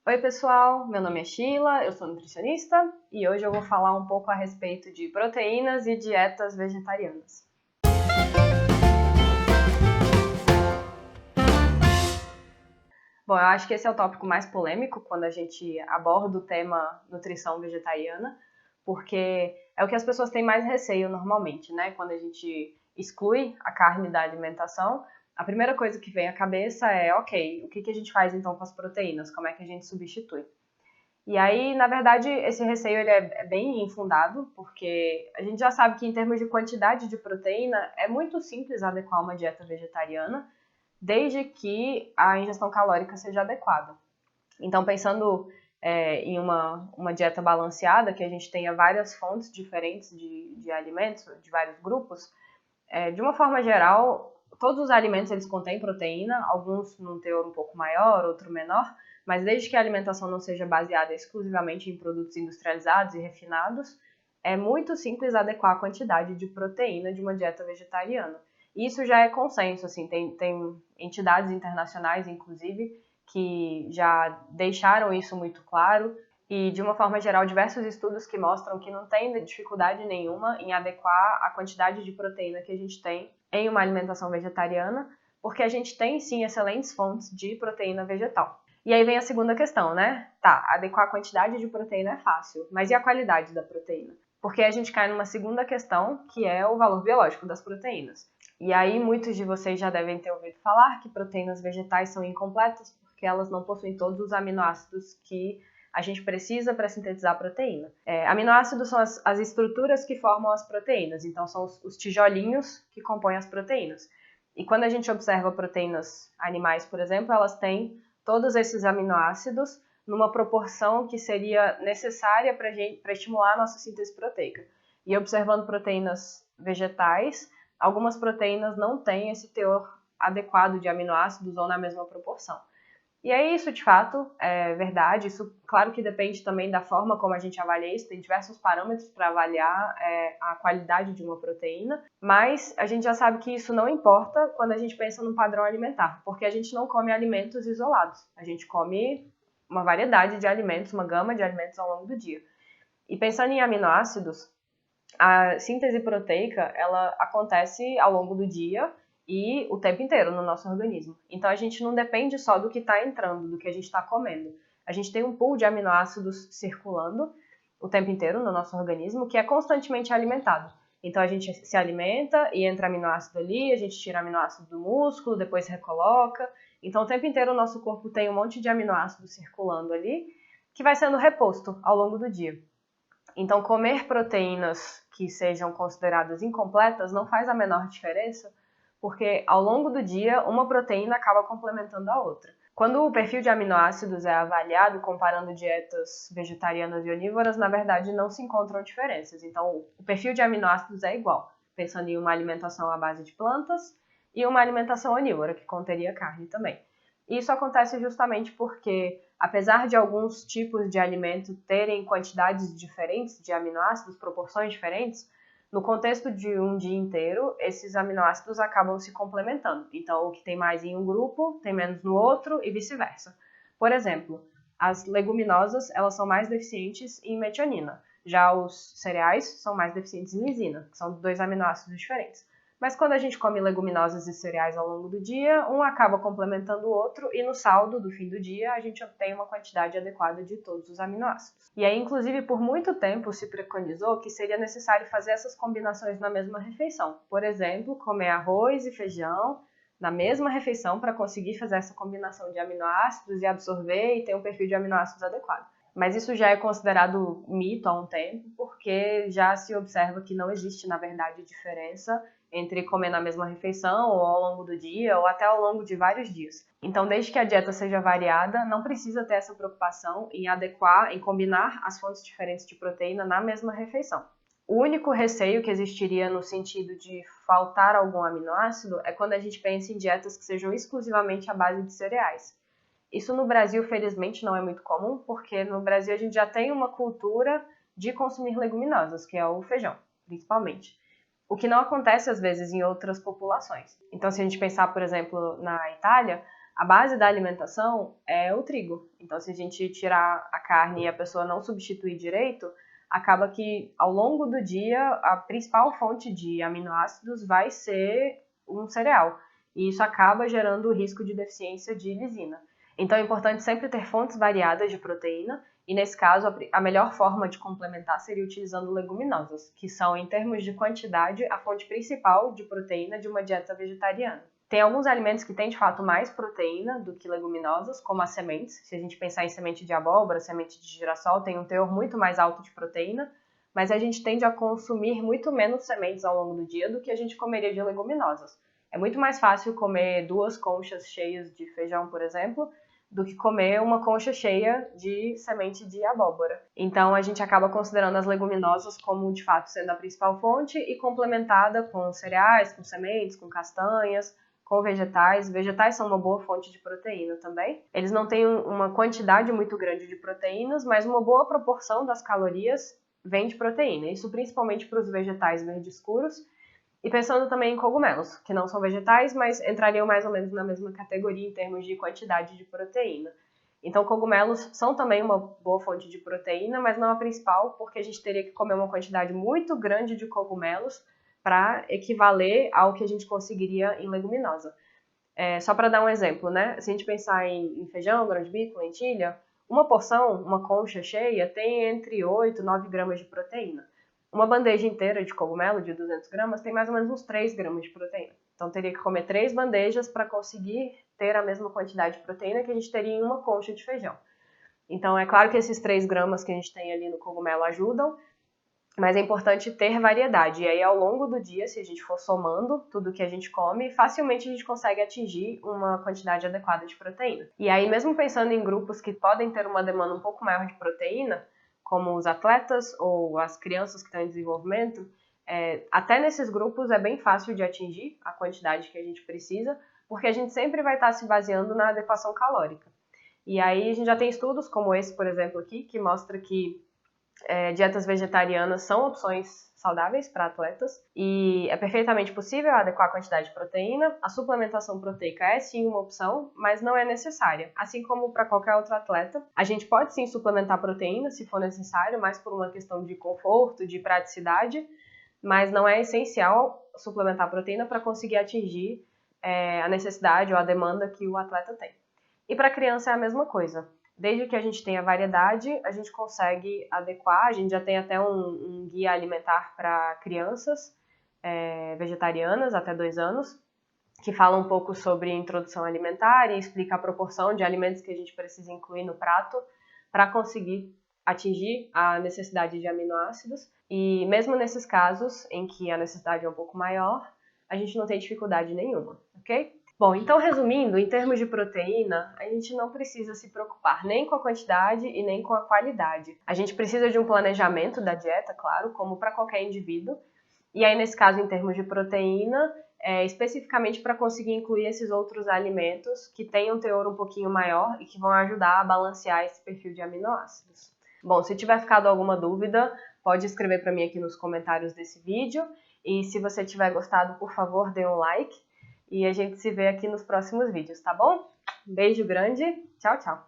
Oi, pessoal, meu nome é Sheila, eu sou nutricionista e hoje eu vou falar um pouco a respeito de proteínas e dietas vegetarianas. Bom, eu acho que esse é o tópico mais polêmico quando a gente aborda o tema nutrição vegetariana, porque é o que as pessoas têm mais receio normalmente, né? Quando a gente exclui a carne da alimentação, a primeira coisa que vem à cabeça é, ok, o que a gente faz então com as proteínas? Como é que a gente substitui? E aí, na verdade, esse receio ele é bem infundado, porque a gente já sabe que em termos de quantidade de proteína, é muito simples adequar uma dieta vegetariana, desde que a ingestão calórica seja adequada. Então, pensando em uma dieta balanceada, que a gente tenha várias fontes diferentes de alimentos, de vários grupos, de uma forma geral, todos os alimentos eles contêm proteína, alguns num teor um pouco maior, outro menor, mas desde que a alimentação não seja baseada exclusivamente em produtos industrializados e refinados, é muito simples adequar a quantidade de proteína de uma dieta vegetariana. E isso já é consenso, assim, tem entidades internacionais, inclusive, que já deixaram isso muito claro, e, de uma forma geral, diversos estudos que mostram que não tem dificuldade nenhuma em adequar a quantidade de proteína que a gente tem em uma alimentação vegetariana, porque a gente tem, sim, excelentes fontes de proteína vegetal. E aí vem a segunda questão, né? Tá, adequar a quantidade de proteína é fácil, mas e a qualidade da proteína? Porque a gente cai numa segunda questão, que é o valor biológico das proteínas. E aí muitos de vocês já devem ter ouvido falar que proteínas vegetais são incompletas porque elas não possuem todos os aminoácidos que a gente precisa para sintetizar a proteína. Aminoácidos são as estruturas que formam as proteínas, então são os tijolinhos que compõem as proteínas. E quando a gente observa proteínas animais, por exemplo, elas têm todos esses aminoácidos numa proporção que seria necessária para estimular a nossa síntese proteica. E observando proteínas vegetais, algumas proteínas não têm esse teor adequado de aminoácidos ou na mesma proporção. E aí isso, de fato, é verdade. Isso, claro que depende também da forma como a gente avalia isso. Tem diversos parâmetros para avaliar a qualidade de uma proteína. Mas a gente já sabe que isso não importa quando a gente pensa no padrão alimentar. Porque a gente não come alimentos isolados. A gente come uma variedade de alimentos, uma gama de alimentos ao longo do dia. E pensando em aminoácidos, a síntese proteica, ela acontece ao longo do dia e o tempo inteiro no nosso organismo. Então a gente não depende só do que está entrando, do que a gente está comendo. A gente tem um pool de aminoácidos circulando o tempo inteiro no nosso organismo que é constantemente alimentado. Então a gente se alimenta e entra aminoácido ali, a gente tira aminoácido do músculo, depois recoloca. Então o tempo inteiro o nosso corpo tem um monte de aminoácidos circulando ali que vai sendo reposto ao longo do dia. Então comer proteínas que sejam consideradas incompletas não faz a menor diferença, porque ao longo do dia uma proteína acaba complementando a outra. Quando o perfil de aminoácidos é avaliado comparando dietas vegetarianas e onívoras, na verdade não se encontram diferenças. Então o perfil de aminoácidos é igual, pensando em uma alimentação à base de plantas e uma alimentação onívora, que conteria carne também. Isso acontece justamente porque, apesar de alguns tipos de alimento terem quantidades diferentes de aminoácidos, proporções diferentes, no contexto de um dia inteiro, esses aminoácidos acabam se complementando. Então, o que tem mais em um grupo tem menos no outro e vice-versa. Por exemplo, as leguminosas elas são mais deficientes em metionina. Já os cereais são mais deficientes em lisina, que são dois aminoácidos diferentes. Mas quando a gente come leguminosas e cereais ao longo do dia, um acaba complementando o outro e no saldo do fim do dia a gente obtém uma quantidade adequada de todos os aminoácidos. E aí, inclusive, por muito tempo se preconizou que seria necessário fazer essas combinações na mesma refeição. Por exemplo, comer arroz e feijão na mesma refeição para conseguir fazer essa combinação de aminoácidos e absorver e ter um perfil de aminoácidos adequado. Mas isso já é considerado mito há um tempo, porque já se observa que não existe, na verdade, diferença entre comer na mesma refeição, ou ao longo do dia, ou até ao longo de vários dias. Então, desde que a dieta seja variada, não precisa ter essa preocupação em adequar, em combinar as fontes diferentes de proteína na mesma refeição. O único receio que existiria no sentido de faltar algum aminoácido é quando a gente pensa em dietas que sejam exclusivamente à base de cereais. Isso no Brasil, felizmente, não é muito comum, porque no Brasil a gente já tem uma cultura de consumir leguminosas, que é o feijão, principalmente. O que não acontece, às vezes, em outras populações. Então, se a gente pensar, por exemplo, na Itália, a base da alimentação é o trigo. Então, se a gente tirar a carne e a pessoa não substituir direito, acaba que ao longo do dia a principal fonte de aminoácidos vai ser um cereal. E isso acaba gerando o risco de deficiência de lisina. Então é importante sempre ter fontes variadas de proteína, e nesse caso a melhor forma de complementar seria utilizando leguminosas, que são, em termos de quantidade, a fonte principal de proteína de uma dieta vegetariana. Tem alguns alimentos que têm de fato mais proteína do que leguminosas, como as sementes. Se a gente pensar em semente de abóbora, semente de girassol, tem um teor muito mais alto de proteína, mas a gente tende a consumir muito menos sementes ao longo do dia do que a gente comeria de leguminosas. É muito mais fácil comer 2 conchas cheias de feijão, por exemplo, do que comer uma concha cheia de semente de abóbora. Então a gente acaba considerando as leguminosas como de fato sendo a principal fonte e complementada com cereais, com sementes, com castanhas, com vegetais. Vegetais são uma boa fonte de proteína também. Eles não têm uma quantidade muito grande de proteínas, mas uma boa proporção das calorias vem de proteína. Isso principalmente para os vegetais verdes escuros. E pensando também em cogumelos, que não são vegetais, mas entrariam mais ou menos na mesma categoria em termos de quantidade de proteína. Então, cogumelos são também uma boa fonte de proteína, mas não a principal, porque a gente teria que comer uma quantidade muito grande de cogumelos para equivaler ao que a gente conseguiria em leguminosa. Só para dar um exemplo, né? Se a gente pensar em feijão, grão de bico, lentilha, uma porção, uma concha cheia, tem entre 8 e 9 gramas de proteína. Uma bandeja inteira de cogumelo de 200 gramas tem mais ou menos uns 3 gramas de proteína. Então teria que comer 3 bandejas para conseguir ter a mesma quantidade de proteína que a gente teria em uma concha de feijão. Então é claro que esses 3 gramas que a gente tem ali no cogumelo ajudam, mas é importante ter variedade. E aí ao longo do dia, se a gente for somando tudo que a gente come, facilmente a gente consegue atingir uma quantidade adequada de proteína. E aí mesmo pensando em grupos que podem ter uma demanda um pouco maior de proteína, como os atletas ou as crianças que estão em desenvolvimento, até nesses grupos é bem fácil de atingir a quantidade que a gente precisa, porque a gente sempre vai estar se baseando na adequação calórica. E aí a gente já tem estudos como esse, por exemplo, aqui, que mostra que dietas vegetarianas são opções saudáveis para atletas e é perfeitamente possível adequar a quantidade de proteína. A suplementação proteica é sim uma opção, mas não é necessária. Assim como para qualquer outro atleta, a gente pode sim suplementar proteína se for necessário, mais por uma questão de conforto, de praticidade, mas não é essencial suplementar proteína para conseguir atingir a necessidade ou a demanda que o atleta tem. E para a criança é a mesma coisa. Desde que a gente tenha variedade, a gente consegue adequar. A gente já tem até um guia alimentar para crianças vegetarianas até 2 anos, que fala um pouco sobre introdução alimentar e explica a proporção de alimentos que a gente precisa incluir no prato para conseguir atingir a necessidade de aminoácidos. E mesmo nesses casos em que a necessidade é um pouco maior, a gente não tem dificuldade nenhuma, ok? Bom, então resumindo, em termos de proteína, a gente não precisa se preocupar nem com a quantidade e nem com a qualidade. A gente precisa de um planejamento da dieta, claro, como para qualquer indivíduo. E aí, nesse caso, em termos de proteína, especificamente para conseguir incluir esses outros alimentos que têm um teor um pouquinho maior e que vão ajudar a balancear esse perfil de aminoácidos. Bom, se tiver ficado alguma dúvida, pode escrever para mim aqui nos comentários desse vídeo. E se você tiver gostado, por favor, dê um like. E a gente se vê aqui nos próximos vídeos, tá bom? Um beijo grande, tchau, tchau!